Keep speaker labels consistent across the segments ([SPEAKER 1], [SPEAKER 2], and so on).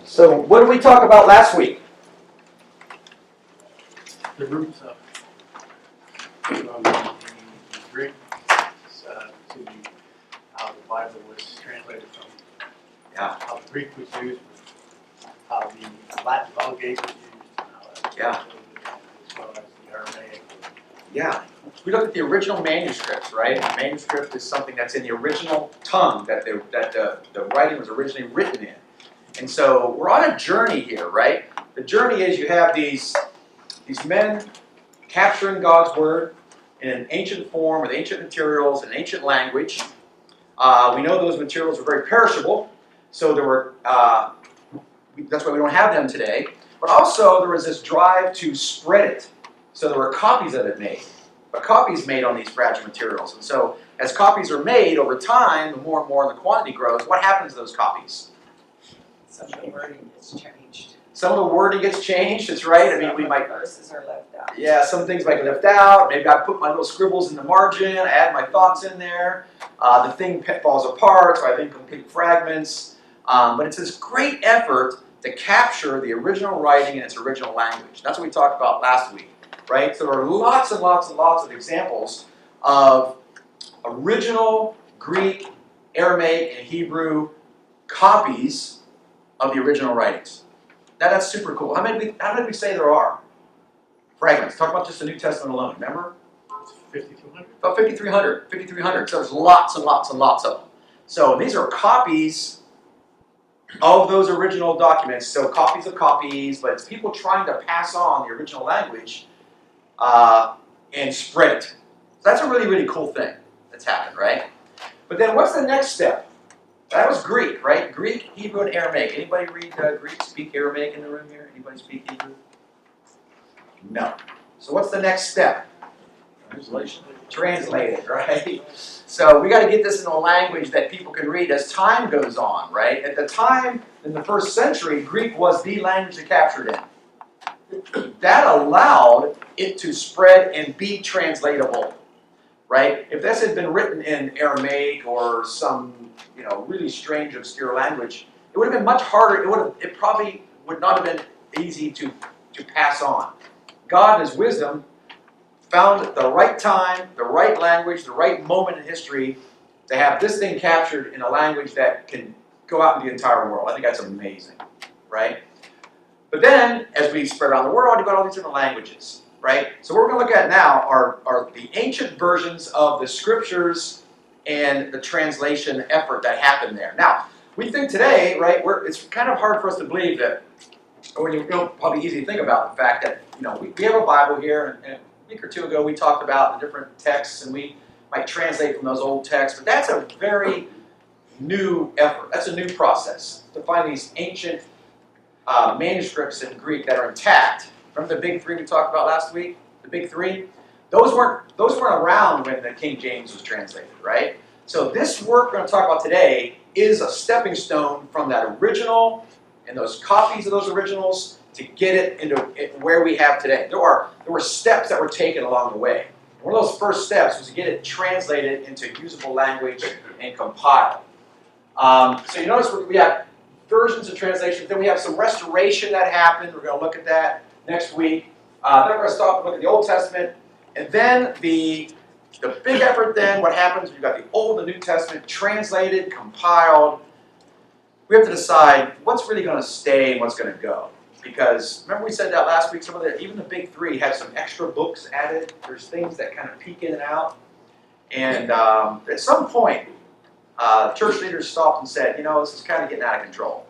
[SPEAKER 1] So what did we talk about last week?
[SPEAKER 2] The roots of from the Greek to how the Bible was translated from.
[SPEAKER 1] Yeah.
[SPEAKER 2] How the Greek was used, how the Latin Vulgate was used, and how that was translated, as well as the Aramaic.
[SPEAKER 1] Yeah. We looked at the original manuscripts, right? A manuscript is something that's in the original tongue that the writing was originally written in. And so we're on a journey here, right? The journey is you have these men capturing God's word in an ancient form with ancient materials and ancient language. We know those materials were very perishable, so there were. That's why we don't have them today. But also there was this drive to spread it, so there were copies of it made. But copies made on these fragile materials, and so as copies are made over time, the more and more the quantity grows. What happens to those copies?
[SPEAKER 3] Some of the wording gets changed.
[SPEAKER 1] Some of the wording gets changed. That's right. I mean, we might.
[SPEAKER 3] Verses are left out.
[SPEAKER 1] Yeah, some things might get left out. Maybe I put my little scribbles in the margin, I add my thoughts in there. The thing falls apart, so I have incomplete fragments. But it's this great effort to capture the original writing in its original language. That's what we talked about last week, right? So there are lots and lots and lots of examples of original Greek, Aramaic, and Hebrew copies of the original writings. Now that's super cool. How many did we say there are? Fragments. Talk about just the New Testament alone. Remember?
[SPEAKER 2] 5,200.
[SPEAKER 1] About 5,300. 5,300. So there's lots and lots and lots of them. So these are copies of those original documents. So copies of copies, but it's people trying to pass on the original language and spread it. So that's a really, really cool thing that's happened, right? But then what's the next step? That was Greek, right? Greek, Hebrew, and Aramaic. Anybody read Greek, speak Aramaic in the room here? Anybody speak Hebrew? No. So what's the next step?
[SPEAKER 2] Translation.
[SPEAKER 1] Translate it, right? So we got to get this in a language that people can read as time goes on, right? At the time, in the first century, Greek was the language to capture it in. That allowed it to spread and be translatable, right? If this had been written in Aramaic or some, really strange, obscure language, it would have been much harder. It probably would not have been easy to pass on. God, in His wisdom, found the right time, the right language, the right moment in history to have this thing captured in a language that can go out in the entire world. I think that's amazing, right? But then, as we spread around the world, you've got all these different languages, right? So what we're going to look at now are the ancient versions of the scriptures and the translation effort that happened there. Now, we think today, right, it's kind of hard for us to believe that, or probably easy to think about the fact that, we have a Bible here, and a week or two ago we talked about the different texts, and we might translate from those old texts, but that's a very new effort. That's a new process to find these ancient manuscripts in Greek that are intact. Remember the big three we talked about last week? The big three? Those weren't around when the King James was translated, right? So this work we're going to talk about today is a stepping stone from that original and those copies of those originals to get it into where we have today. There were steps that were taken along the way. One of those first steps was to get it translated into usable language and compiled. So you notice we have versions of translations. Then we have some restoration that happened. We're going to look at that next week. Then we're going to stop and look at the Old Testament. And then the big effort then, what happens, you've got the Old and New Testament translated, compiled. We have to decide what's really going to stay and what's going to go. Because remember we said that last week, even the big three have some extra books added. There's things that kind of peek in and out. And at some point, church leaders stopped and said, this is kind of getting out of control.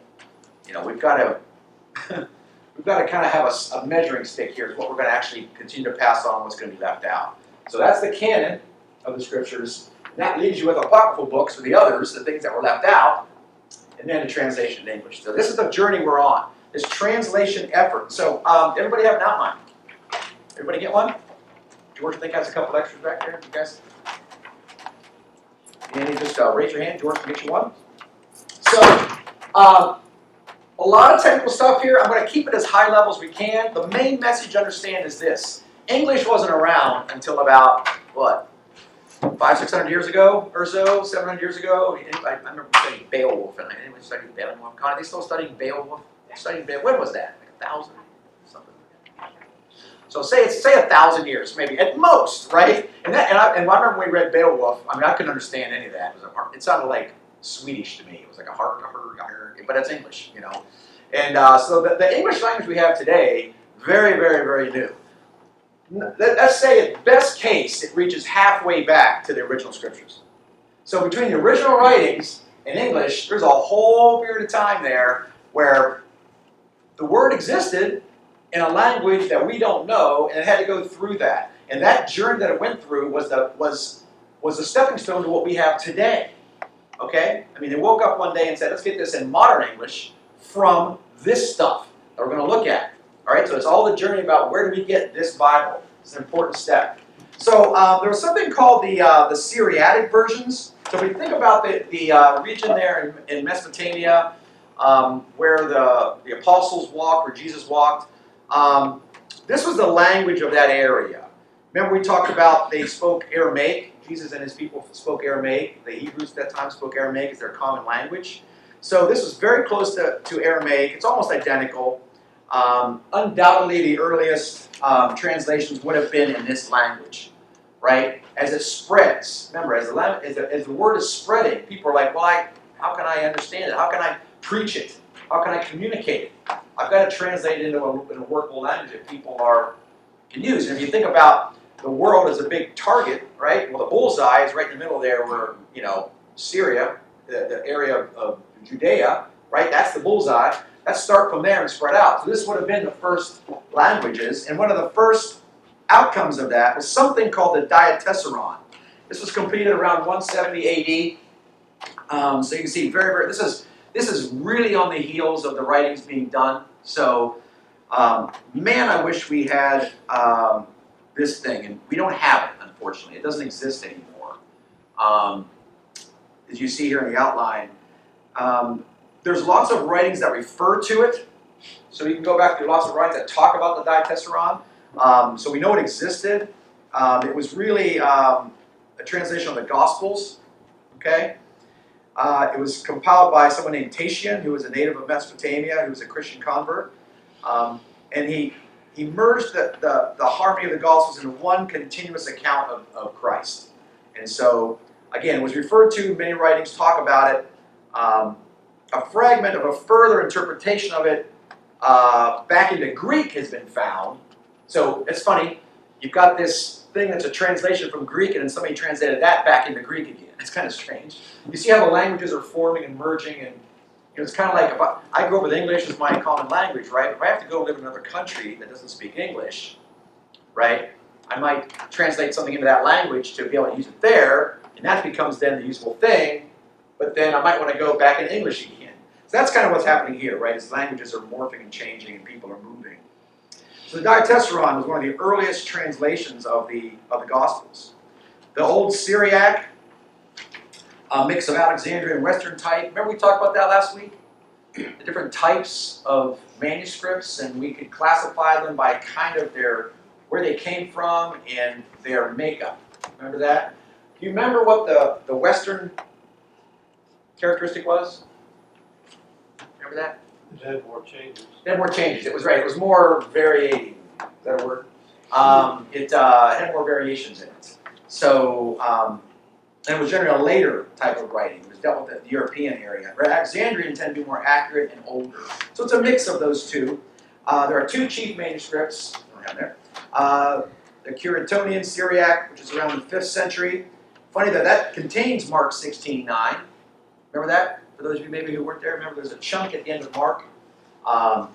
[SPEAKER 1] We've got to kind of have a measuring stick here is what we're going to actually continue to pass on, what's going to be left out. So that's the canon of the scriptures. And that leaves you with apocryphal books, or the others, the things that were left out, and then the translation in English. So this is the journey we're on, this translation effort. So everybody have an outline? Everybody get one? George, I think has a couple extras back there. You guys? And just raise your hand. George can get you one. So a lot of technical stuff here. I'm going to keep it as high level as we can. The main message to understand is this. English wasn't around until about, 500-600 years ago or so, 700 years ago. I remember studying Beowulf. And anyone studying Beowulf? Are they still studying Beowulf? studied bit. When was that? Like 1,000 something. So say 1,000 years, maybe at most, right? And I remember when we read Beowulf. I mean, I couldn't understand any of that. It sounded like Swedish to me. It was like a heart, but it's English, you know. And so the English language we have today, very, very, very new. Let's say at best case, it reaches halfway back to the original scriptures. So between the original writings and English, there's a whole period of time there where the word existed in a language that we don't know, and it had to go through that. And that journey that it went through was a stepping stone to what we have today. Okay? I mean, they woke up one day and said, let's get this in modern English from this stuff that we're going to look at. All right? So it's all the journey about where do we get this Bible. It's an important step. So there was something called the Syriatic versions. So if we think about the region there in Mesopotamia, where the apostles walked, where Jesus walked, this was the language of that area. Remember we talked about they spoke Aramaic. Jesus and his people spoke Aramaic. The Hebrews at that time spoke Aramaic as their common language. So this was very close to Aramaic. It's almost identical. Undoubtedly the earliest translations would have been in this language, right? As it spreads, remember, as the word is spreading, people are like, well, how can I understand it? How can I preach it? How can I communicate it? I've got to translate it into a workable language that people can use. And if you think about the world as a big target, right? Well, the bullseye is right in the middle there where, you know, Syria, the area of Judea, right? That's the bullseye. Let's start from there and spread out. So this would have been the first languages. And one of the first outcomes of that was something called the Diatesseron. This was completed around 170 AD. So you can see this is really on the heels of the writings being done. So, man, I wish we had this thing, and we don't have it, unfortunately. It doesn't exist anymore. As you see here in the outline, there's lots of writings that refer to it. So you can go back to lots of writings that talk about the Diatesseron. So we know it existed. It was really a translation of the Gospels. Okay. It was compiled by someone named Tatian, who was a native of Mesopotamia, who was a Christian convert. And he merged the harmony of the Gospels into one continuous account of Christ. And so, again, it was referred to, many writings talk about it. A fragment of a further interpretation of it back into Greek has been found. So it's funny, you've got this thing that's a translation from Greek, and then somebody translated that back into Greek again. It's kind of strange. You see how the languages are forming and merging, and it's kind of like if I grew up with English as my common language, right? If I have to go live in another country that doesn't speak English, right? I might translate something into that language to be able to use it there, and that becomes then the useful thing. But then I might want to go back in English again. So that's kind of what's happening here, right? As languages are morphing and changing, and people are moving. So the Diatesseron was one of the earliest translations of the Gospels. The Old Syriac, a mix of Alexandrian and Western type. Remember we talked about that last week? The different types of manuscripts, and we could classify them by kind of where they came from and their makeup. Remember that? Do you remember what the Western characteristic was? Remember that?
[SPEAKER 2] It had more changes.
[SPEAKER 1] It had more changes. It was right. It was more variating. Is that a word? It had more variations in it. So, and it was generally a later type of writing. It was dealt with the European area. Alexandrian tend to be more accurate and older. So it's a mix of those two. There are two chief manuscripts around there. The Curetonian Syriac, which is around the 5th century. Funny that contains Mark 16:9. Remember that? For those of you maybe who weren't there, remember there's a chunk at the end of Mark that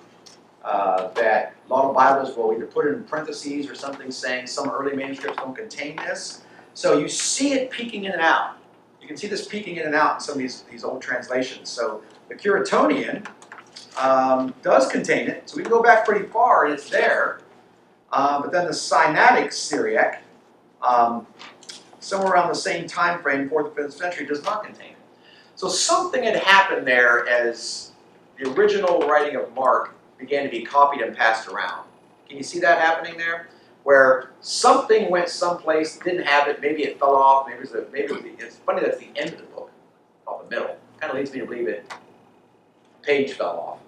[SPEAKER 1] a lot of Bibles will either put it in parentheses or something saying some early manuscripts don't contain this. So you see it peeking in and out. You can see this peeking in and out in some of these old translations. So the Curetonian does contain it. So we can go back pretty far and it's there. But then the Sinaitic Syriac, somewhere around the same time frame, 4th to 5th century, does not contain it. So something had happened there as the original writing of Mark began to be copied and passed around. Can you see that happening there? Where something went someplace, didn't have it, maybe it fell off, it's funny that's the end of the book, off the middle. Kind of leads me to believe the page fell off.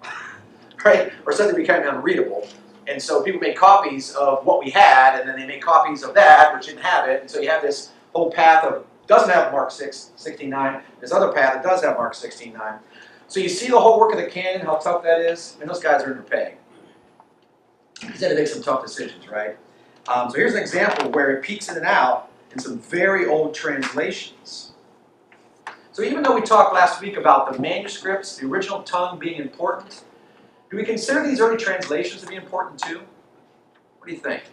[SPEAKER 1] right? Or suddenly became unreadable. And so people made copies of what we had, and then they made copies of that, which didn't have it. And so you have this whole path of, doesn't have Mark 16:9, this other path that does have Mark 16:9. So you see the whole work of the canon, how tough that is? I mean, those guys are underpaid. He's had to make some tough decisions, right? So here's an example where it peeks in and out in some very old translations. So even though we talked last week about the manuscripts, the original tongue being important, do we consider these early translations to be important too? What do you think?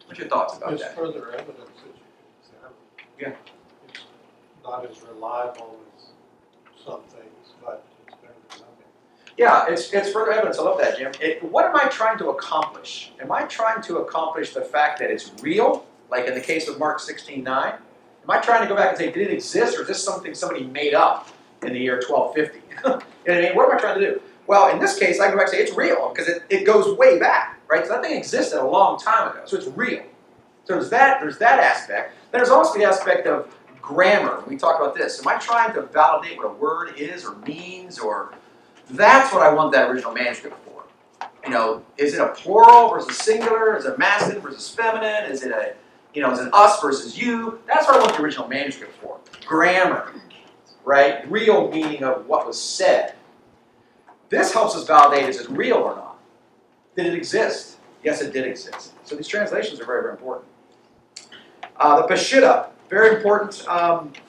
[SPEAKER 1] What's your thoughts about
[SPEAKER 2] There's
[SPEAKER 1] that?
[SPEAKER 2] further evidence that you can examine.
[SPEAKER 1] Yeah.
[SPEAKER 2] It's not as reliable as some things, but it's better than nothing.
[SPEAKER 1] Yeah, it's further evidence. I love that, Jim. What am I trying to accomplish? Am I trying to accomplish the fact that it's real, like in the case of Mark 16:9? Am I trying to go back and say, did it exist, or is this something somebody made up in the year 1250? You know what I mean? What am I trying to do? Well, in this case, I can go back and say it's real, because it goes way back, right? So that thing existed a long time ago, so it's real. So there's that aspect. Then there's also the aspect of grammar. We talked about this. Am I trying to validate what a word is or means, or... That's what I want that original manuscript for. You know, is it a plural versus singular? Is it masculine versus feminine? Is it a, is it us versus you? That's what I want the original manuscript for. Grammar, right? Real meaning of what was said. This helps us validate, is it real or not? Did it exist? Yes, it did exist. So these translations are very, very important. The Peshitta, very important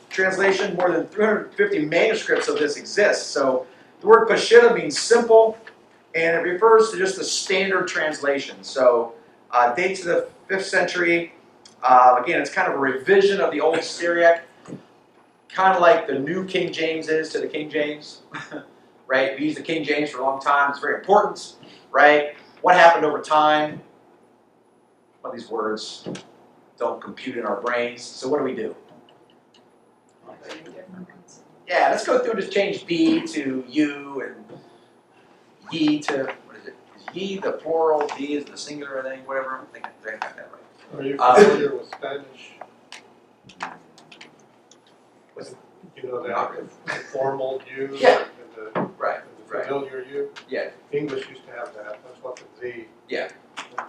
[SPEAKER 1] translation. More than 350 manuscripts of this exist. So the word Peshitta means simple, and it refers to just the standard translation. So dates to the 5th century. Again, it's kind of a revision of the Old Syriac, kind of like the New King James is to the King James, right? We used the King James for a long time. It's very important, right? What happened over time? Well, these words don't compute in our brains. So what do? Yeah, let's go through and just change thee to you and ye to, what is it? Is ye the plural, thee is the singular, I think, whatever. I think I got that right.
[SPEAKER 2] Are you familiar with Spanish?
[SPEAKER 1] What's it?
[SPEAKER 2] You know, the formal you
[SPEAKER 1] Yeah.
[SPEAKER 2] and the
[SPEAKER 1] Right,
[SPEAKER 2] familiar you?
[SPEAKER 1] Yeah.
[SPEAKER 2] English used to have that. That's what the thee.
[SPEAKER 1] Yeah,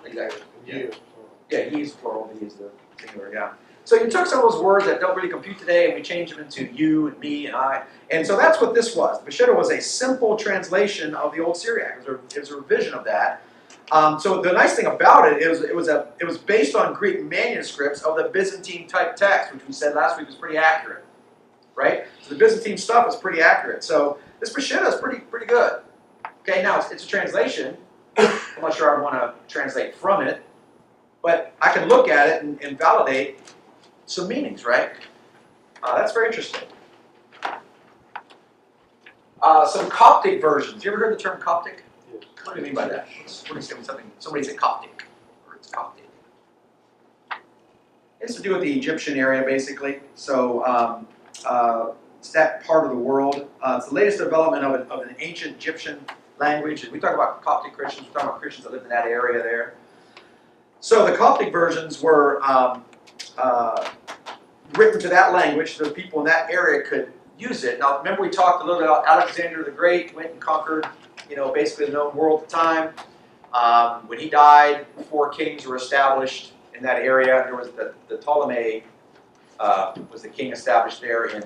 [SPEAKER 1] exactly.
[SPEAKER 2] The you is plural.
[SPEAKER 1] Yeah, ye is plural, thee is the singular, yeah. So you took some of those words that don't really compute today and we changed them into you and me and I. And so that's what this was. The Peshitta was a simple translation of the Old Syriac. It was a revision of that. So the nice thing about it is it was based on Greek manuscripts of the Byzantine type text, which we said last week was pretty accurate. Right? So the Byzantine stuff is pretty accurate. So this Peshitta is pretty good. Okay, now it's a translation. I'm not sure I want to translate from it, but I can look at it and validate some meanings, right? That's very interesting. Some Coptic versions. You ever heard the term Coptic?
[SPEAKER 2] Yes.
[SPEAKER 1] What do you mean by that? What do you say when somebody says Coptic, or it's Coptic? It has to do with the Egyptian area, basically. So it's that part of the world. It's the latest development of an ancient Egyptian language. We talk about Coptic Christians. We talk about Christians that lived in that area there. So the Coptic versions were written to that language, so the people in that area could use it. Now, remember we talked a little bit about Alexander the Great went and conquered, basically the known world at the time. When he died, 4 kings were established in that area. There was the Ptolemy was the king established there in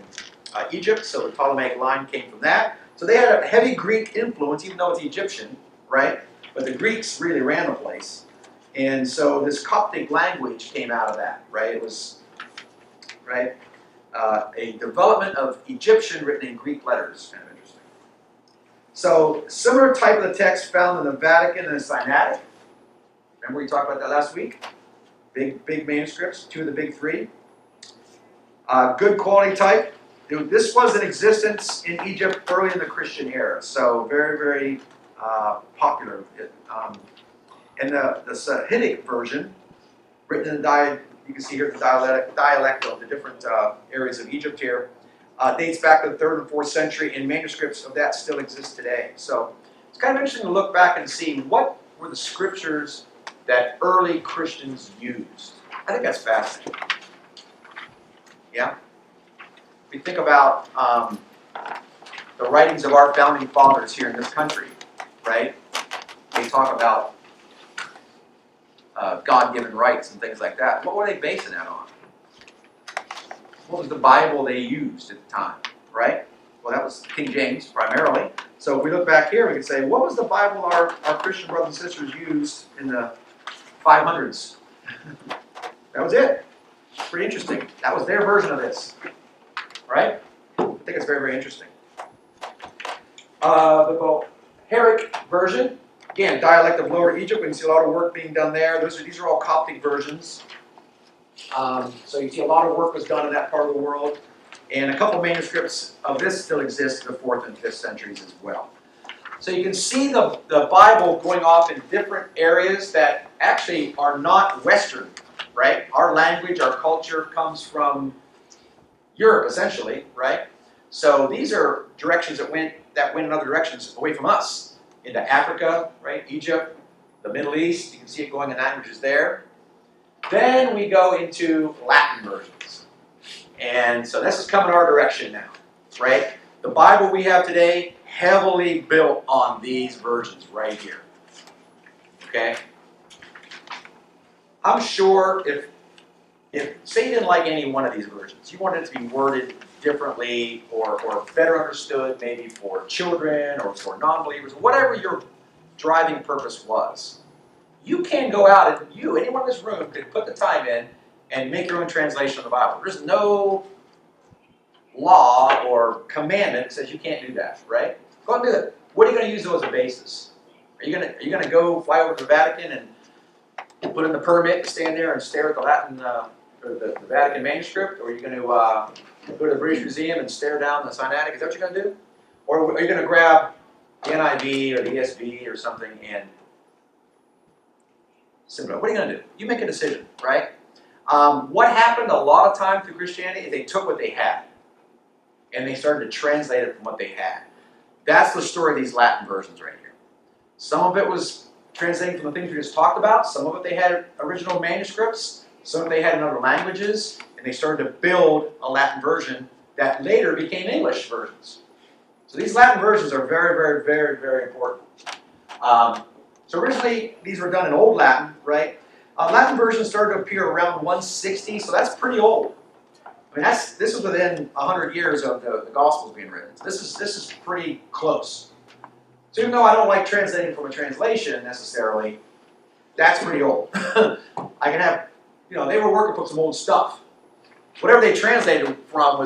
[SPEAKER 1] Egypt, so the Ptolemaic line came from that. So they had a heavy Greek influence, even though it's Egyptian, right? But the Greeks really ran the place. And so this Coptic language came out of that, right? It was, right, a development of Egyptian written in Greek letters. Kind of interesting. So similar type of the text found in the Vatican and the Sinaitic. Remember we talked about that last week? Big manuscripts, 2 of the big 3. Good quality type. This was in existence in Egypt early in the Christian era, so very, very popular. And the Sahidic version, written in you can see here the dialect of the different areas of Egypt here, dates back to the 3rd and 4th century, and manuscripts of that still exist today. So it's kind of interesting to look back and see what were the scriptures that early Christians used. I think that's fascinating. Yeah? We think about the writings of our founding fathers here in this country, right? They talk about God-given rights and things like that. What were they basing that on? What was the Bible they used at the time, right? Well, that was King James primarily. So if we look back here, we can say, what was the Bible our Christian brothers and sisters used in the 500s? That was it. Pretty interesting. That was their version of this, right? I think it's very, very interesting. The Bohairic version, again, dialect of Lower Egypt. We can see a lot of work being done there. These are all Coptic versions. So you see a lot of work was done in that part of the world. And a couple manuscripts of this still exist in the 4th and 5th centuries as well. So you can see the Bible going off in different areas that actually are not Western, right? Our language, our culture comes from Europe, essentially, right? So these are directions that went in other directions away from us, into Africa, right? Egypt, the Middle East. You can see it going in languages there. Then we go into Latin versions. And so this is coming our direction now, right? The Bible we have today, heavily built on these versions right here. Okay? I'm sure if say you didn't like any one of these versions, you wanted it to be worded differently or better understood maybe for children or for non-believers, whatever your driving purpose was, you can go out and anyone in this room can put the time in and make your own translation of the Bible. There's no law or commandment that says you can't do that, right? Go and do it. What are you going to use those as a basis? Are you going to go fly over to the Vatican and put in the permit to stand there and stare at the Latin or the Vatican manuscript, or are you going to go to the British Museum and stare down the Sinaitic? Is that what you're going to do, or are you going to grab the NIV or the ESV or something and simple? What are you going to do? You make a decision, right? What happened a lot of time through Christianity is they took what they had and they started to translate it from what they had. That's the story of these Latin versions right here. Some of it was translating from the things we just talked about. Some of it they had original manuscripts. Some of it they had in other languages. And they started to build a Latin version that later became English versions. So these Latin versions are very, very, very, very important. So originally, these were done in Old Latin, right? Latin versions started to appear around 160, so that's pretty old. I mean, this was within 100 years of the Gospels being written. So this is pretty close. So even though I don't like translating from a translation necessarily, that's pretty old. I can have, they were working with some old stuff. Whatever they translated from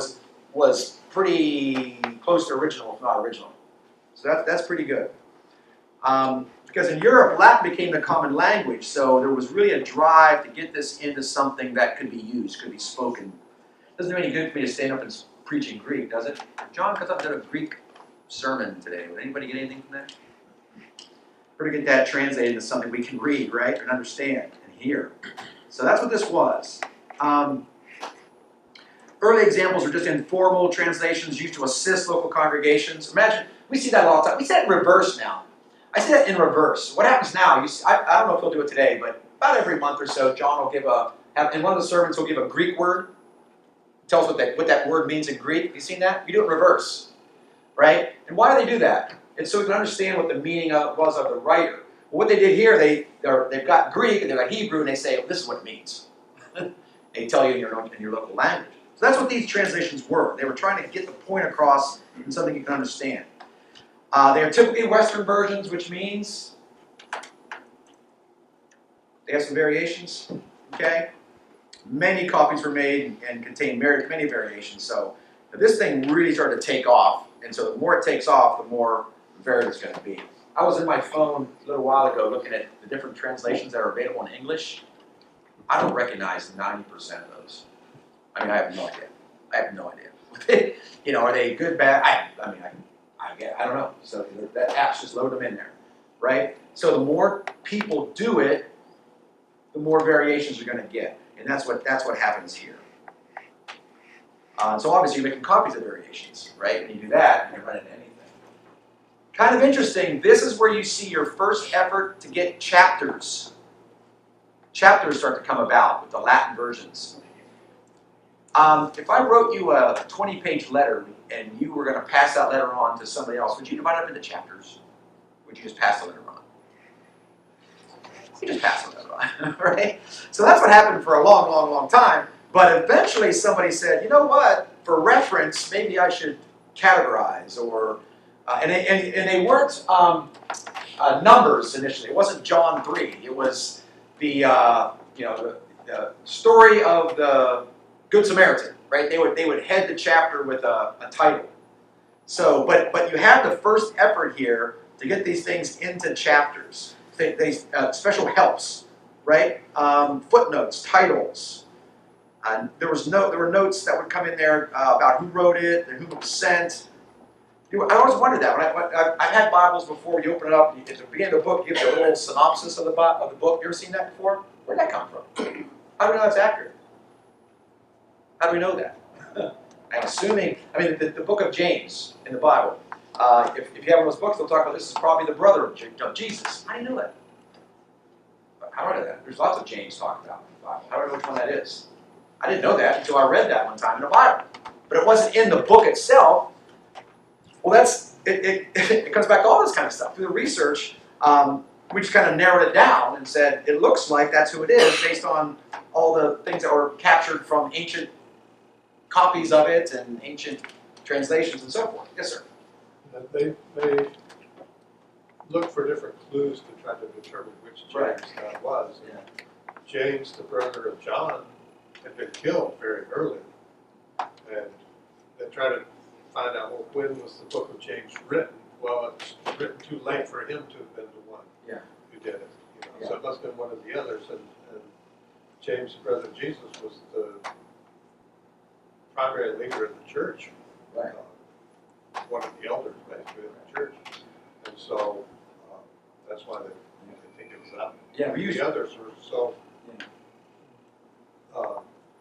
[SPEAKER 1] was pretty close to original, if not original. So that's pretty good. Because in Europe, Latin became the common language, so there was really a drive to get this into something that could be used, could be spoken. It doesn't do any good for me to stand up and preach in Greek, does it? John comes up and did a Greek sermon today. Would anybody get anything from that? We're to get that translated into something we can read, right, and understand and hear. So that's what this was. Early examples are just informal translations used to assist local congregations. Imagine, we see that all the time. We see that in reverse now. I see that in reverse. What happens now, I don't know if he'll do it today, but about every month or so, John will in one of the sermons, he'll give a Greek word. Tell us what that word means in Greek. Have you seen that? You do it in reverse, right? And why do they do that? It's so we can understand what the meaning was of the writer. Well, what they did here, they've got Greek and they've got Hebrew, and they say, well, this is what it means. They tell you in your local language. So that's what these translations were. They were trying to get the point across in something you can understand. They are typically Western versions, which means they have some variations. Okay? Many copies were made and contain many variations. So this thing really started to take off. And so the more it takes off, the more varied it's going to be. I was in my phone a little while ago looking at the different translations that are available in English. I don't recognize 90% of those. I mean, I have no idea. I have no idea. Are they good, bad? I don't know. So that app's just load them in there, right? So the more people do it, the more variations you're going to get, and that's what happens here. So obviously you're making copies of variations, right? When you do that, you can run into anything. Kind of interesting. This is where you see your first effort to get chapters. Chapters start to come about with the Latin versions. If I wrote you a 20-page letter and you were going to pass that letter on to somebody else, would you divide it up into chapters? Would you just pass the letter on? You just pass the letter on, right? So that's what happened for a long, long, long time. But eventually somebody said, you know what? For reference, maybe I should categorize, or and they weren't numbers initially. It wasn't John 3. It was the the story of the Good Samaritan, right? They would head the chapter with a title. So, but you have the first effort here to get these things into chapters. They special helps, right? Footnotes, titles. There were notes that would come in there about who wrote it and who it was sent. I always wondered that. I've had Bibles before. You open it up, at the beginning of the book, you give you a little synopsis of the book. You ever seen that before? Where'd that come from? How do we know that's accurate? How do we know that? I'm assuming, the book of James in the Bible, if you have one of those books, they'll talk about this is probably the brother of Jesus. How do you know that? How do I know that? There's lots of James talked about in the Bible. How do I know which one that is? I didn't know that until I read that one time in the Bible. But it wasn't in the book itself. Well, it comes back to all this kind of stuff. Through the research, we just kind of narrowed it down and said, it looks like that's who it is based on all the things that were captured from ancient copies of it and ancient translations and so forth. Yes, sir?
[SPEAKER 4] They look for different clues to try to determine which James that was.
[SPEAKER 1] Yeah.
[SPEAKER 4] James, the brother of John, had been killed very early. And they try to find out, well, when was the book of James written? Well, it's written too late for him to have been the one who did it. So it must have been one of the others. And James, the brother of Jesus, was the primary leader of the church.
[SPEAKER 1] Right.
[SPEAKER 4] One of the elders, basically, of the church. And so that's why they think it was that.
[SPEAKER 1] Yeah,
[SPEAKER 4] The others were so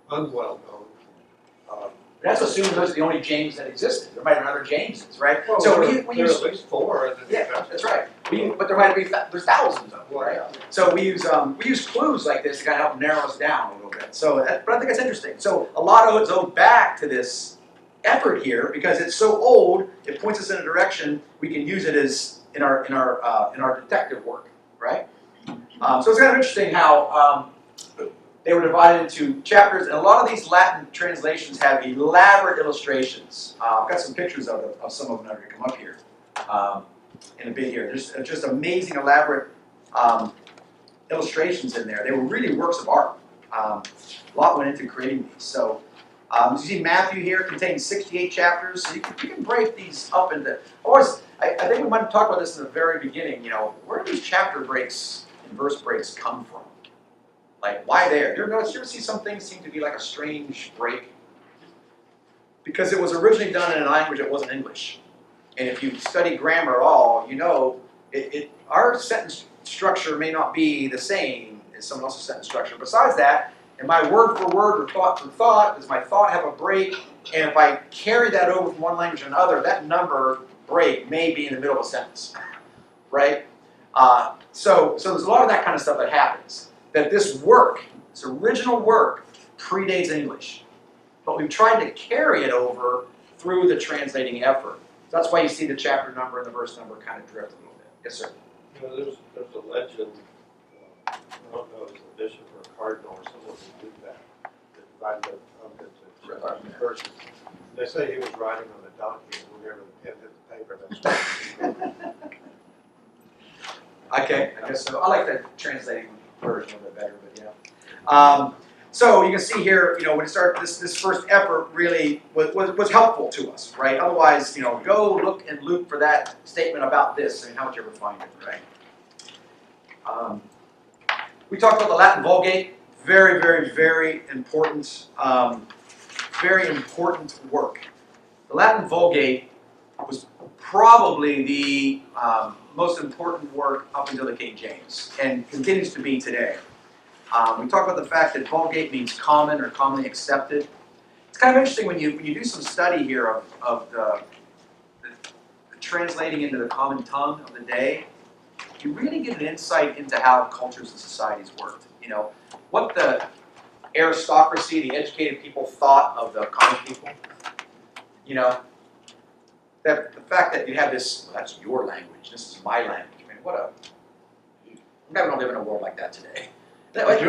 [SPEAKER 4] unwell known.
[SPEAKER 1] That's assuming those are the only James that existed. There might have been other Jameses, right?
[SPEAKER 4] Well,
[SPEAKER 1] So
[SPEAKER 4] there
[SPEAKER 1] we
[SPEAKER 4] are
[SPEAKER 1] use
[SPEAKER 4] at least 4. And then
[SPEAKER 1] that's right. But there might be there's thousands of them,
[SPEAKER 4] Well,
[SPEAKER 1] right?
[SPEAKER 4] yeah.
[SPEAKER 1] So we use clues like this to kind of help narrow us down a little bit. So, but I think that's interesting. So a lot of it's owed back to this effort here because it's so old. It points us in a direction we can use it as in our detective work, right? So it's kind of interesting how they were divided into chapters, and a lot of these Latin translations have elaborate illustrations. I've got some pictures of some of them that are going to come up here in a bit here. There's just amazing, elaborate illustrations in there. They were really works of art. A lot went into creating these. So you see Matthew here contains 68 chapters. So you can break these up into. I think we might have talked about this in the very beginning. Where do these chapter breaks and verse breaks come from? Like, why there? You ever see some things seem to be like a strange break? Because it was originally done in a language that wasn't English. And if you study grammar at all, our sentence structure may not be the same as someone else's sentence structure. Besides that, am I word for word or thought for thought? Does my thought have a break? And if I carry that over from one language to another, that number break may be in the middle of a sentence, right? So there's a lot of that kind of stuff that happens. That this original work, predates English. But we've tried to carry it over through the translating effort. So that's why you see the chapter number and the verse number kind of drift a little bit. Yes, sir?
[SPEAKER 4] There's a legend, I don't know if it's a bishop or a cardinal or someone who did that divided it up into verses. They say he was riding on a donkey, and whenever the pen hit the paper, that's
[SPEAKER 1] Okay, I guess so. I like the translating version a little bit better, but yeah. So you can see here, when it started, this first effort really was helpful to us, right? Otherwise, go look in Luke for that statement about this, and how would you ever find it, right? We talked about the Latin Vulgate. Very, very, very important work. The Latin Vulgate was probably the most important work up until the King James, and continues to be today. We talk about the fact that Vulgate means common or commonly accepted. It's kind of interesting when you do some study here of the translating into the common tongue of the day. You really get an insight into how cultures and societies worked. What the aristocracy, the educated people, thought of the common people. that the fact that you have this, well, that's your language, this is my language. I mean, we never live in a world like that today. But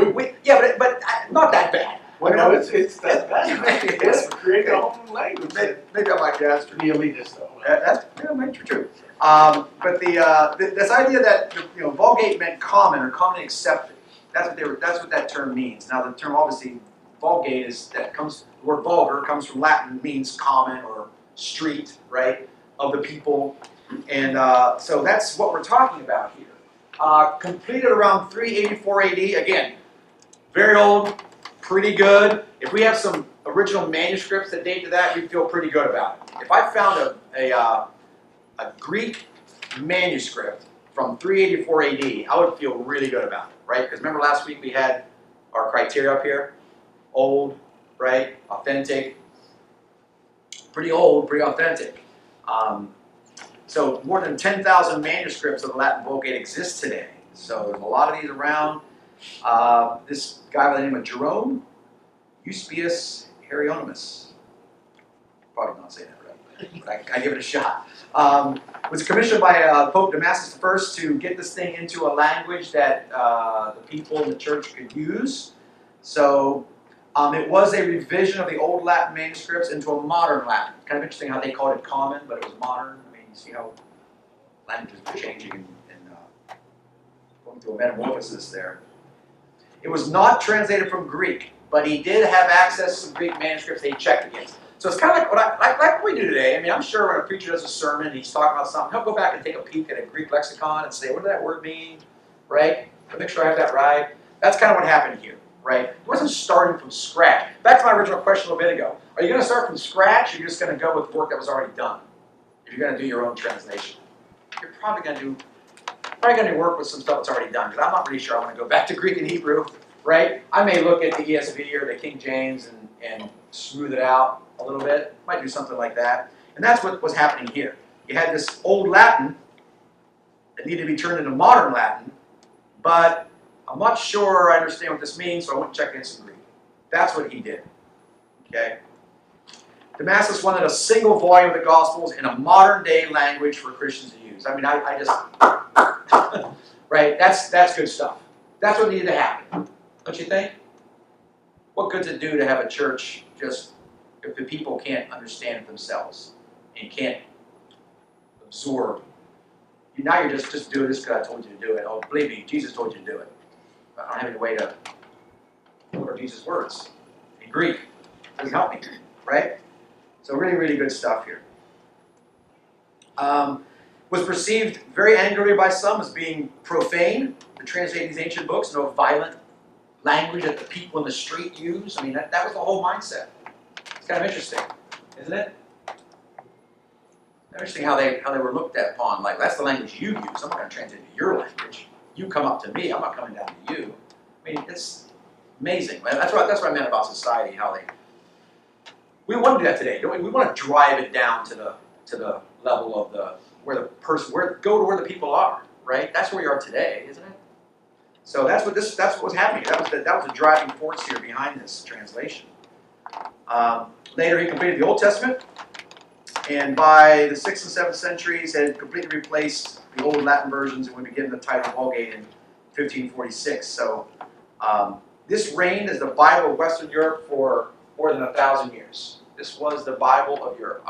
[SPEAKER 1] not that bad.
[SPEAKER 2] Well, no, it's that bad.
[SPEAKER 1] Maybe it is.
[SPEAKER 2] Create their own language.
[SPEAKER 1] Maybe I might be asked.
[SPEAKER 2] The elitist, though.
[SPEAKER 1] That's maybe true. But this idea that Vulgate meant common or commonly accepted. That's what that term means. Now the term obviously Vulgate the word vulgar comes from Latin, means common or street, right, of the people, and so that's what we're talking about here. Completed around 384 AD. Again, very old, pretty good. If we have some original manuscripts that date to that, we feel pretty good about it. If I found a Greek manuscript from 384 AD, I would feel really good about it, right? Because remember last week we had our criteria up here? Old, right? Authentic. Pretty old, pretty authentic. So more than 10,000 manuscripts of the Latin Vulgate exist today. So there's a lot of these around. This guy by the name of Jerome, Eusebius Hieronymus, probably not saying that right, but I give it a shot. Was commissioned by Pope Damasus I to get this thing into a language that the people in the church could use. So it was a revision of the old Latin manuscripts into a modern Latin. Kind of interesting how they called it common, but it was modern. I mean, you see how languages were changing and going through a metamorphosis there. It was not translated from Greek, but he did have access to some Greek manuscripts that he checked against. So it's kind of like what we do today. I mean, I'm sure when a preacher does a sermon and he's talking about something, he'll go back and take a peek at a Greek lexicon and say, what did that word mean, right? To make sure I have that right. That's kind of what happened here, right? It wasn't starting from scratch. Back to my original question a little bit ago. Are you going to start from scratch, or are you just going to go with work that was already done? If you're going to do your own translation, you're probably going to do work with some stuff that's already done, because I'm not really sure I want to go back to Greek and Hebrew, right? I may look at the ESV or the King James and smooth it out a little bit. Might do something like that. And that's what was happening here. You had this old Latin that needed to be turned into modern Latin, but I'm not sure I understand what this means, so I went and checked in some Greek. That's what he did. Okay? Damasus wanted a single volume of the Gospels in a modern day language for Christians to use. I mean, I just right, that's good stuff. That's what needed to happen. Don't you think? What good's it do to have a church just if the people can't understand it themselves and can't absorb? Now you're just doing this because I told you to do it. Oh, believe me, Jesus told you to do it. I don't have any way to deliver Jesus' words in Greek. It doesn't help me, right? So really, really good stuff here. Was perceived very angrily by some as being profane to translate these ancient books, no violent language that the people in the street use. I mean, that was the whole mindset. It's kind of interesting, isn't it? Interesting how they were looked at upon. Like, that's the language you use. I'm not going to translate to your language. You come up to me. I'm not coming down to you. I mean, it's amazing. That's what I meant about society. How we want to do that today, don't we? We want to drive it down to the level of go to where the people are. Right? That's where we are today, isn't it? So that's what was happening. That was the driving force here behind this translation. Later, he completed the Old Testament, and by the 6th and 7th centuries, had completely replaced the old Latin versions, and would begin the Untitled Vulgate in 1546. So this reigned as the Bible of Western Europe for more than 1,000 years. This was the Bible of Europe.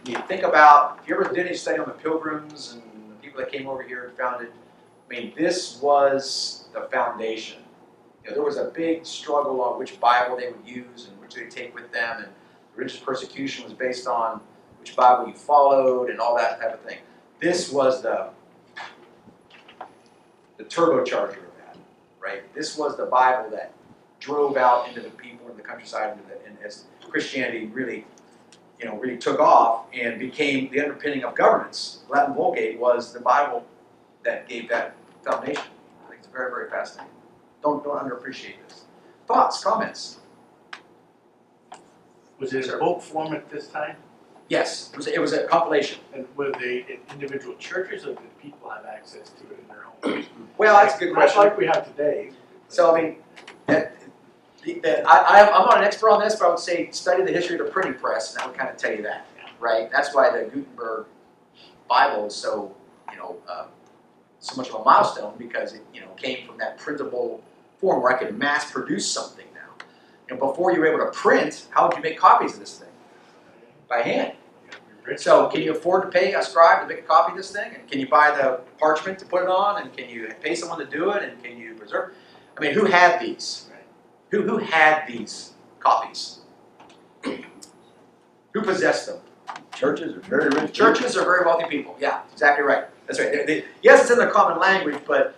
[SPEAKER 1] You think about, if you ever did any study on the Pilgrims and the people that came over here and founded, I mean, this was the foundation. There was a big struggle on which Bible they would use and which they take with them, and religious persecution was based on which Bible you followed and all that type of thing. This was the turbocharger of that, right? This was the Bible that drove out into the people in the countryside, and as Christianity really took off and became the underpinning of governments. Latin Vulgate was the Bible that gave that foundation. I think it's very, very fascinating. Don't underappreciate this. Thoughts, comments?
[SPEAKER 2] Was it a book form at this time?
[SPEAKER 1] Yes, it was a compilation.
[SPEAKER 2] And were they in individual churches, or did people have access to it in their homes?
[SPEAKER 1] Well, that's a good question.
[SPEAKER 2] Not like we have today.
[SPEAKER 1] So, I mean, I'm not an expert on this, but I would say study the history of the printing press, and that would kind of tell you that, right? That's why the Gutenberg Bible is so, so much of a milestone, because it, came from that printable form where I could mass produce something now. Before you were able to print, how would you make copies of this thing? By hand. So can you afford to pay a scribe to make a copy of this thing? And can you buy the parchment to put it on? And can you pay someone to do it? And can you preserve? I mean, who had these? Who had these copies? Who possessed them?
[SPEAKER 5] Churches are very rich.
[SPEAKER 1] Churches are very wealthy people. Yeah, exactly right. That's right. Yes, it's in their common language, but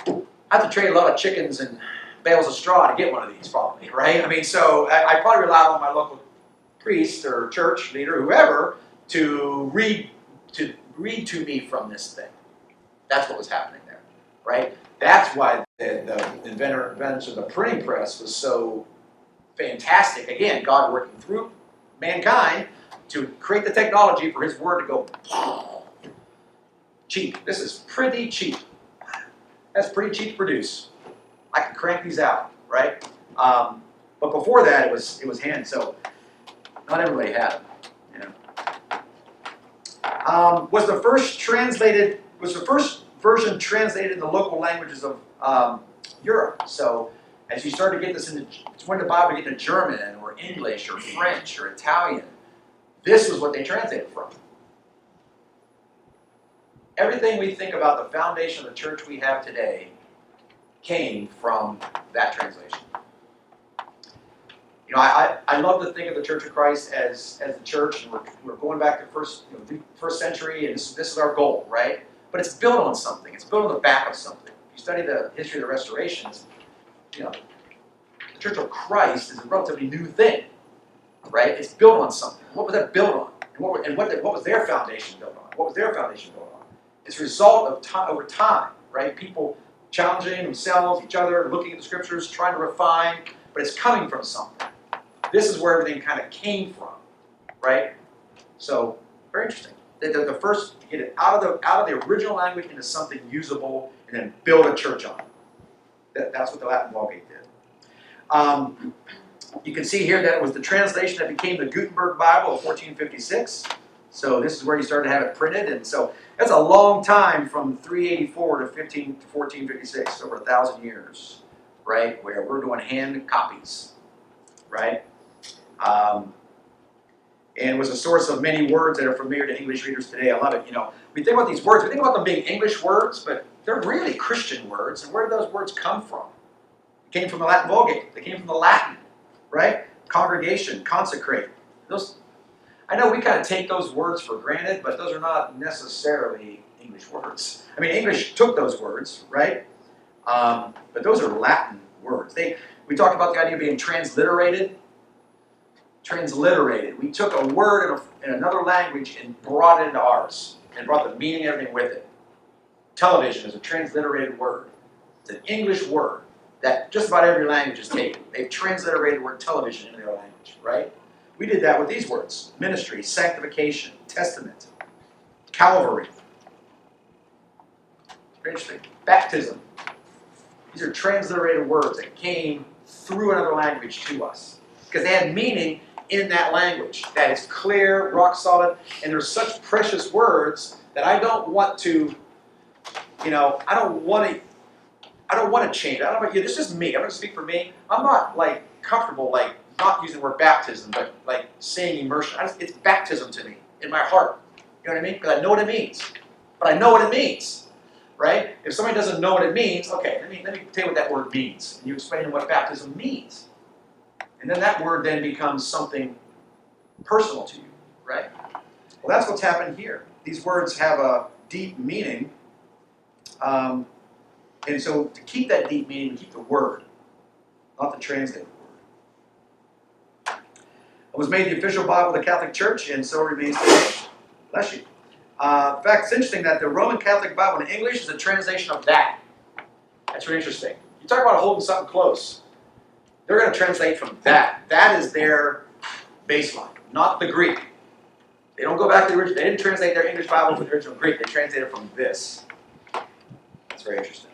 [SPEAKER 1] I have to trade a lot of chickens and bales of straw to get one of these, probably, right? I mean, so I probably rely on my local priest or church leader, whoever, to read to me from this thing. That's what was happening there, right? That's why the invention of the printing press was so fantastic. Again, God working through mankind to create the technology for His word to go cheap. This is pretty cheap. That's pretty cheap to produce. I could crank these out, right? But before that, it was hand. So not everybody had them. Was the first version translated in the local languages of Europe? So as you start to get this into, it's when the Bible get into German or English or French or Italian, this was what they translated from. Everything we think about the foundation of the church we have today came from that translation. I love to think of the Church of Christ as the church, and we're going back to the first century, and this is our goal, right? But it's built on something. It's built on the back of something. If you study the history of the Restoration, the Church of Christ is a relatively new thing, right? It's built on something. What was that built on? And what was their foundation built on? What was their foundation built on? It's a result of time, over time, right? People challenging themselves, each other, looking at the scriptures, trying to refine, but it's coming from something. This is where everything kind of came from, right? So, very interesting. The first to get it out of the original language into something usable, and then build a church on it. That's what the Latin Vulgate did. You can see here that it was the translation that became the Gutenberg Bible of 1456. So this is where you started to have it printed, and so that's a long time from 384 to 1456, over 1,000 years, right? Where we're doing hand copies, right? And was a source of many words that are familiar to English readers today. I love it. We think about these words, we think about them being English words, but they're really Christian words. And where did those words come from? They came from the Latin Vulgate. They came from the Latin, right? Congregation, consecrate. I know we kind of take those words for granted, but those are not necessarily English words. I mean, English took those words, right? But those are Latin words. We talked about the idea of being transliterated. Transliterated. We took a word in another language and brought it into ours, and brought the meaning and everything with it. Television is a transliterated word. It's an English word that just about every language has taken. They've transliterated the word television into their language, right? We did that with these words: ministry, sanctification, testament, Calvary. Very interesting. Baptism. These are transliterated words that came through another language to us, because they had meaning in that language that is clear, rock solid, and there's such precious words that I don't want to, I don't want to change. I don't know, this is me. I'm going to speak for me. I'm not comfortable not using the word baptism, but saying immersion. It's baptism to me in my heart. You know what I mean? Because I know what it means. But I know what it means, right? If somebody doesn't know what it means, okay, let me tell you what that word means. And you explain what baptism means. And then that word then becomes something personal to you, right? Well, that's what's happened here. These words have a deep meaning. And so to keep that deep meaning, we keep the word, not the translated word. It was made the official Bible of the Catholic Church, and so remains today. Bless you. In fact, it's interesting that the Roman Catholic Bible in English is a translation of that. That's really interesting. You talk about holding something close. They're going to translate from that. That is their baseline, not the Greek. They don't go back to the original. They didn't translate their English Bible from the original Greek. They translated from this. That's very interesting.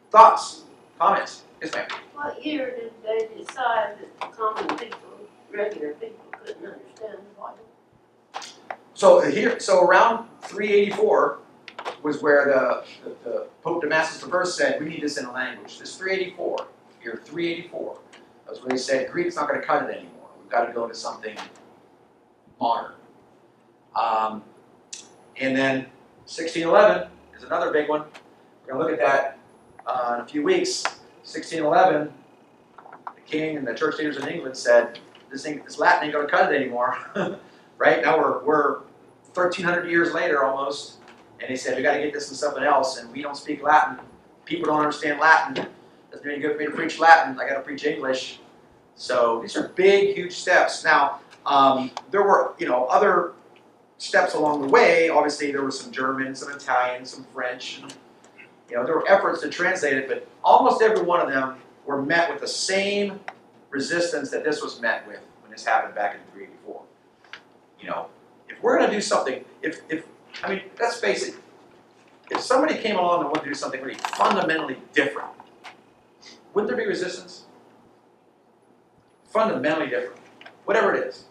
[SPEAKER 1] Thoughts? Comments? Yes, ma'am.
[SPEAKER 6] What year did they decide that common people, regular people, couldn't understand the Bible?
[SPEAKER 1] So around 384 was where the Pope Damasus I said, we need this in a language. This 384, year 384, that's where he said, Greek's not going to cut it anymore. We've got to go to something modern. And then 1611 is another big one. We're going to look at that in a few weeks. 1611, the king and the church leaders in England said, this Latin ain't going to cut it anymore. Right? Now we're 1,300 years later almost, and they said, we got to get this in something else, and we don't speak Latin. People don't understand Latin. Doesn't mean good for me to preach Latin. I got to preach English. So these are big, huge steps. Now, there were, other steps along the way. Obviously, there were some German, some Italian, some French. And, there were efforts to translate it, but almost every one of them were met with the same resistance that this was met with when this happened back in 384. If we're going to do something, let's face it, if somebody came along and wanted to do something really fundamentally different, wouldn't there be resistance? Fundamentally different. Whatever it is.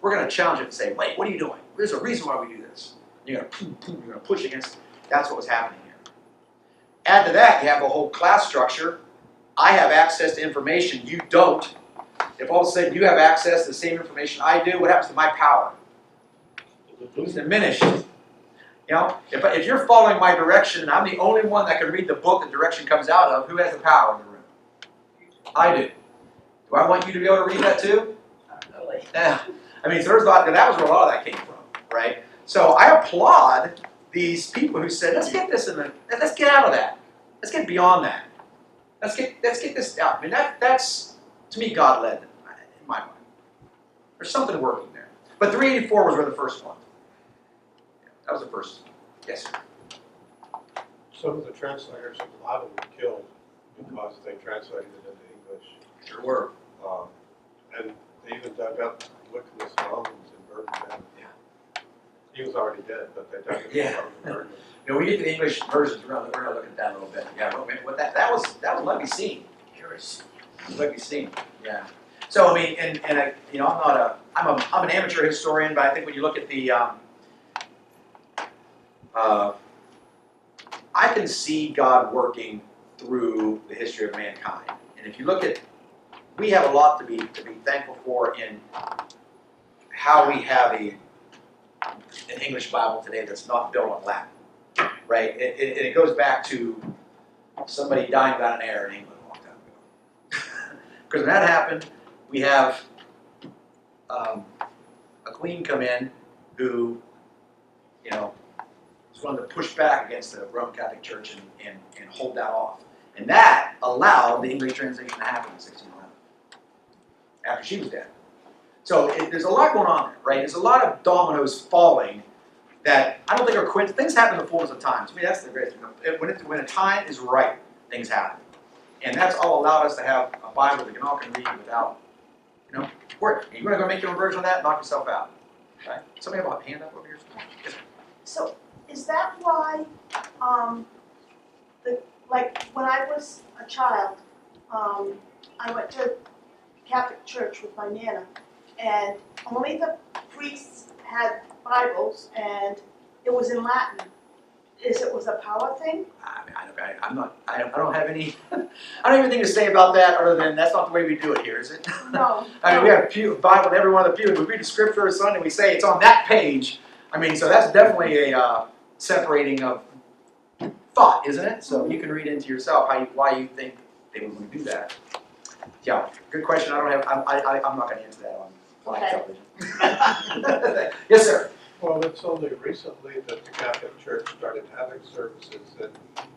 [SPEAKER 1] We're going to challenge it and say, wait, what are you doing? There's a reason why we do this. You're going to push against it. That's what was happening here. Add to that, you have a whole class structure. I have access to information you don't. If all of a sudden you have access to the same information I do, what happens to my power? It's diminished. If you're following my direction and I'm the only one that can read the book the direction comes out of, who has the power in the room? I do. Do I want you to be able to read that too?
[SPEAKER 3] Not really.
[SPEAKER 1] Yeah. So there's a lot, that was where a lot of that came from, right? So I applaud these people who said, let's get this let's get out of that. Let's get beyond that. Let's get this out. That's, to me, God-led in my mind. There's something working there. But 384 was where the first one. That was the first. Yes, sir.
[SPEAKER 4] Some of the translators of the Bible were killed because they translated it into English.
[SPEAKER 1] Sure were.
[SPEAKER 4] And they even dug up Wyclif's bones and burned them.
[SPEAKER 1] Yeah.
[SPEAKER 4] He was already dead, but they dug him
[SPEAKER 1] Yeah.
[SPEAKER 4] up and burned him.
[SPEAKER 1] We get to the English versions. We're going to look at that a little bit. Yeah, that was a lovely scene. Lovely scene. Yeah. So I'm an amateur historian, but I think when you look at the I can see God working through the history of mankind. And if you look at, we have a lot to be thankful for in how we have an English Bible today that's not built on Latin, right? It goes back to somebody dying without an heir in England a long time ago. Because when that happened, we have a queen come in who, was willing to push back against the Roman Catholic Church and hold that off. And that allowed the English translation to happen in 1611, after she was dead. So there's a lot going on there, right? There's a lot of dominoes falling that I don't think are coincidence. Things happen in the fullness of time. To me, that's the greatest thing. When a time is right, things happen. And that's all allowed us to have a Bible that we all can read without, work. You want to go make your own version of that? Knock yourself out. Right? Somebody have a hand up over here? Yes.
[SPEAKER 5] So is that why, when I was a child, I went to Catholic church with my Nana, and only the priests had Bibles, and it was in Latin. Was a power thing?
[SPEAKER 1] I don't have any, I don't have anything to say about that other than that's not the way we do it here, is it?
[SPEAKER 5] No.
[SPEAKER 1] We have a Bible in every one of the pews. We read the scripture on Sunday and we say it's on that page. So that's definitely a separating of thought, isn't it? So you can read into yourself why you think they would want to do that. Yeah, good question. I'm not going to answer that on live television. Yes, sir.
[SPEAKER 4] Well, it's only recently that the Catholic Church started having services in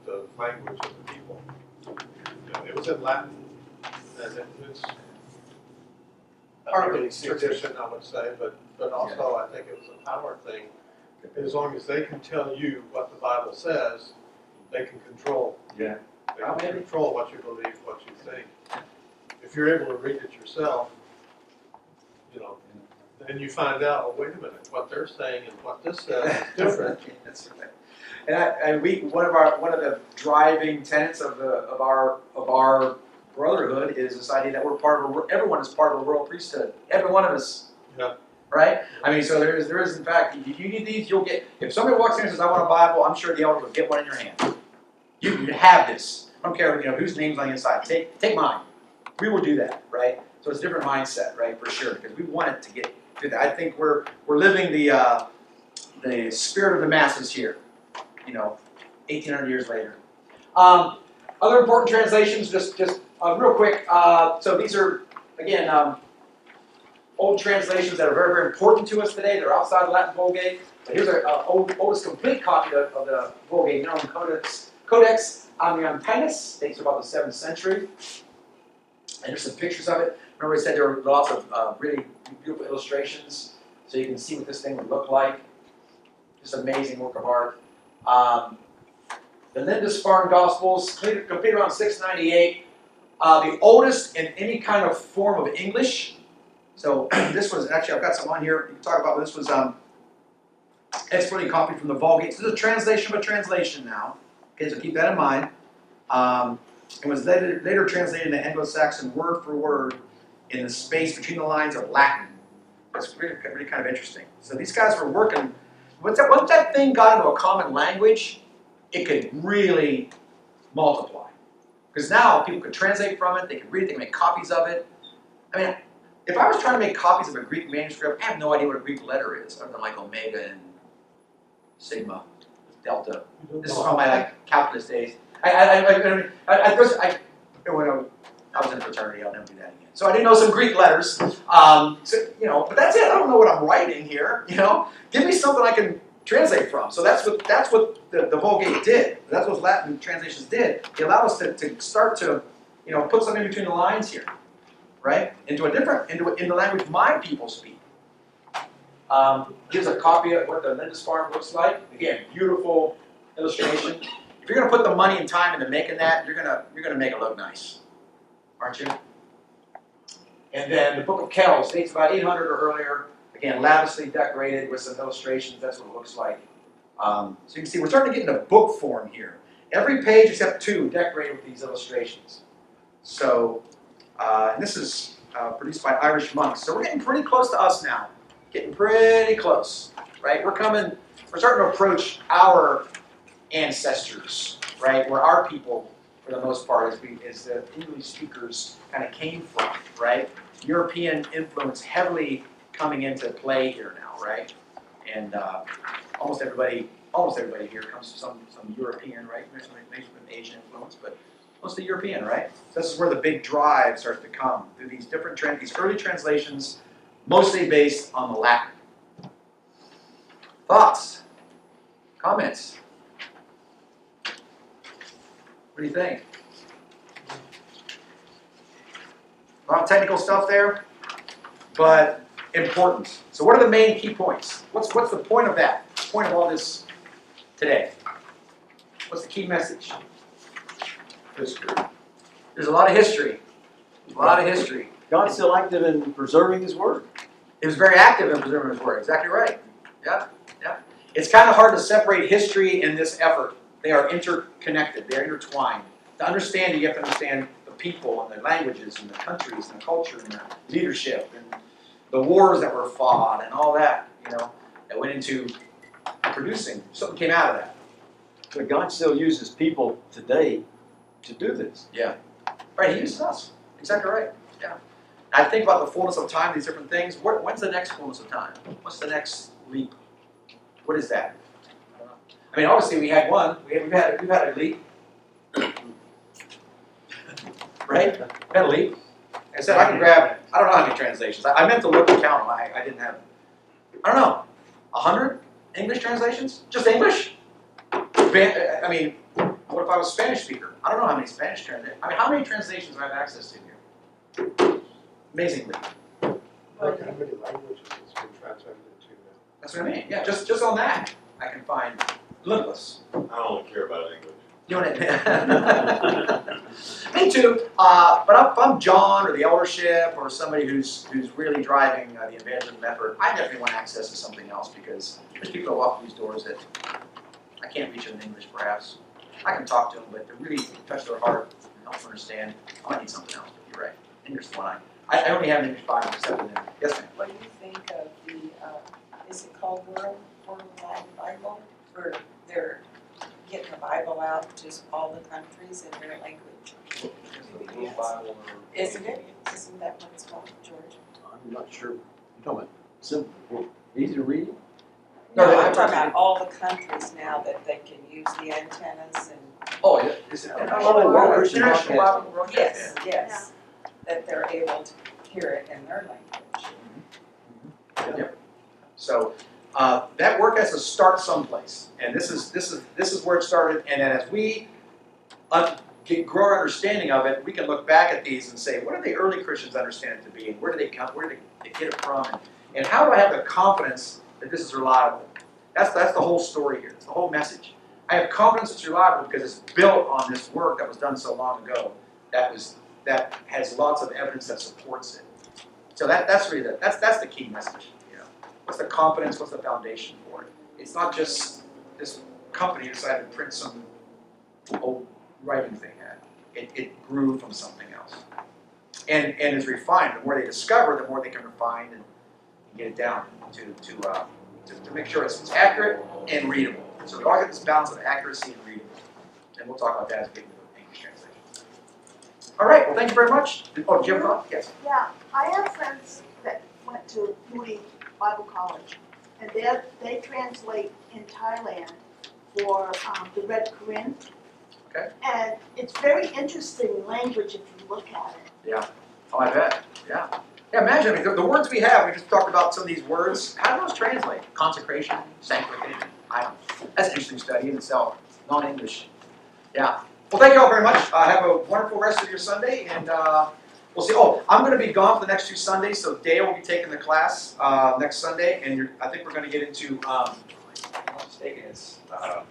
[SPEAKER 4] the language of the people. It was in Latin, and it was part of the tradition, I would say, but also I think it was a power thing. As long as they can tell you what the Bible says, they can control.
[SPEAKER 1] Yeah.
[SPEAKER 4] They can control what you believe, what you think. If you're able to read it yourself, then you find out, oh, wait a minute, what they're saying and what this says is different.
[SPEAKER 1] That's right. And one of the driving tenets of our brotherhood is this idea that we're everyone is part of the royal priesthood. Every one of us.
[SPEAKER 4] Yeah.
[SPEAKER 1] right? I mean, so there is in fact, if you need these, you'll get, if somebody walks in and says, I want a Bible, I'm sure the elder will get one in your hand. You have this. I don't care, whose name's on the inside. Take mine. We will do that, right? So it's a different mindset, right, for sure, because we want it to get to that. I think we're living the spirit of the masses here, 1,800 years later. Other important translations, just real quick. So these are, again, old translations that are very, very important to us today. They're outside the Latin Vulgate. But here's our oldest complete copy of the Vulgate known, Codex Untitled, dates about the 7th century. And there's some pictures of it. Remember I said there were lots of really beautiful illustrations, so you can see what this thing would look like. Just amazing work of art. The Lindisfarne Gospels, completed around 698. The oldest in any kind of form of English. So this was, actually I've got some on here, you can talk about this, was expertly copied from the Vulgate. So this is a translation of a translation now. Okay, so keep that in mind. It was later translated into Anglo-Saxon word for word in the space between the lines of Latin. That's really kind of interesting. So these guys were working, once that thing got into a common language, it could really multiply. Because now people could translate from it, they could read it, they could make copies of it. I mean, if I was trying to make copies of a Greek manuscript, I have no idea what a Greek letter is, other than like omega and sigma, delta. This is from my calculus days. When I was in a fraternity, I'll never do that again. So I did know some Greek letters, but that's it. I don't know what I'm writing here. Give me something I can translate from. So that's what the Vulgate did. That's what Latin translations did. They allowed us to start to, put something in between the lines here, right? Into the language my people speak. Here's a copy of what the Lindisfarne looks like. Again, beautiful illustration. If you're going to put the money and time into making that, you're gonna make it look nice, aren't you? And then the Book of Kells dates about 800 or earlier. Again, lavishly decorated with some illustrations. That's what it looks like. So you can see we're starting to get into book form here. Every page except 2 decorated with these illustrations. So, and this is produced by Irish monks. So we're getting pretty close to us now. Getting pretty close, right? We're starting to approach our ancestors, right? Where our people, for the most part, as the English speakers kind of came from, right? European influence heavily coming into play here now, right? And almost everybody here comes from some European, right? Maybe some Asian influence, but mostly European, right? So this is where the big drive starts to come through these different these early translations, mostly based on the Latin. Thoughts? Comments? What do you think? A lot of technical stuff there, but important. So what are the main key points? What's the point of that? The point of all this today? What's the key message?
[SPEAKER 4] History.
[SPEAKER 1] There's a lot of history. A lot of history.
[SPEAKER 6] God's still active in preserving His Word.
[SPEAKER 1] It was very active in preserving His Word. Exactly right. Yeah. It's kind of hard to separate history and this effort. They are interconnected. They're intertwined. To understand it, you have to understand the people and the languages and the countries and the culture and the leadership and the wars that were fought and all that, that went into producing. Something came out of that.
[SPEAKER 6] But God still uses people today to do this.
[SPEAKER 1] Yeah. Right, He uses us. Exactly right. Yeah. I think about the fullness of time, these different things. When's the next fullness of time? What's the next leap? What is that? I don't know. I mean, obviously we had one. We've had a leap. Right? We've had a leap. Like I said, I can grab, I don't know how many translations. I meant to look and count them. I didn't have, I don't know, 100 English translations? Just English? I mean, what if I was a Spanish speaker? I don't know how many Spanish translations. I mean, how many translations do I have access to here? Amazingly.
[SPEAKER 4] Look how many languages it's been translated into now.
[SPEAKER 1] That's what I mean. Yeah, just on that, I can find limitless.
[SPEAKER 7] I don't care about English.
[SPEAKER 1] You know what I mean? Me too. But if I'm John or the eldership or somebody who's really driving the evangelism effort, I definitely want access to something else because there's people that walk through these doors that I can't reach in English, perhaps. I can talk to them, but to really touch their heart and help them understand, I might need something else. But you're right. English is the one I only have an English Bible except in there. Yes, ma'am.
[SPEAKER 3] What do you think of the, is it called Worldwide Bible? Where they're getting the Bible out to all the countries in their language? Isn't it? Isn't that what it's called, George?
[SPEAKER 6] I'm not sure. You're talking about simple, easy to read?
[SPEAKER 1] No,
[SPEAKER 3] No,
[SPEAKER 1] they-
[SPEAKER 3] I'm talking about all the countries now that they can use the antennas and.
[SPEAKER 1] Oh, yeah. Is it
[SPEAKER 6] Oh, well, Christian
[SPEAKER 1] International
[SPEAKER 6] broadcast.
[SPEAKER 1] Bible Broadcast?
[SPEAKER 3] Yes, yes, that they're able to hear it in their language.
[SPEAKER 1] Yep. So that work has to start someplace, and this is where it started. And then as we grow our understanding of it, we can look back at these and say, what did the early Christians understand it to be, and where did they come? Where did they get it from? And how do I have the confidence that this is reliable? That's the whole story here. It's the whole message. I have confidence it's reliable because it's built on this work that was done so long ago. That has lots of evidence that supports it. So that's really that's the key message. You know, what's the confidence? What's the foundation for it? It's not just this company decided to print some old writing thing. It grew from something else, and is refined. The more they discover, the more they can refine and get it down to make sure it's accurate and readable. So we all get this balance of accuracy and readable, and we'll talk about that as we get into the English translation. All right. Well, thank you very much. Oh, do you have a thought? Yes.
[SPEAKER 5] Yeah, I have friends that went to Moody Bible College, and they translate in Thailand for the Red Korean.
[SPEAKER 1] Okay.
[SPEAKER 5] And it's very interesting language if you look at it.
[SPEAKER 1] Yeah. Oh, I bet. Yeah. Yeah, imagine, I mean, the words we have, we just talked about some of these words. How do those translate? Consecration, sanctification. I don't know. That's an interesting study in itself. Non-English. Yeah. Well, thank you all very much. Have a wonderful rest of your Sunday, and we'll see. Oh, I'm going to be gone for the next 2 Sundays, so Dale will be taking the class next Sunday, and I think we're going to get into, if I'm not mistaken, it's the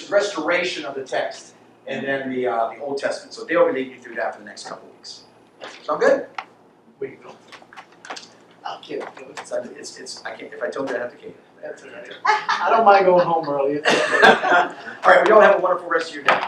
[SPEAKER 1] restoration of the text. And then the Old Testament. So Dale will be leading you through that for the next couple of weeks. Sound good?
[SPEAKER 2] We can go. I'll kill it.
[SPEAKER 1] It's I can't, if I told you I'd have to kill you.
[SPEAKER 2] That's all right. I don't mind going home early.
[SPEAKER 1] All right, well, y'all have a wonderful rest of your day.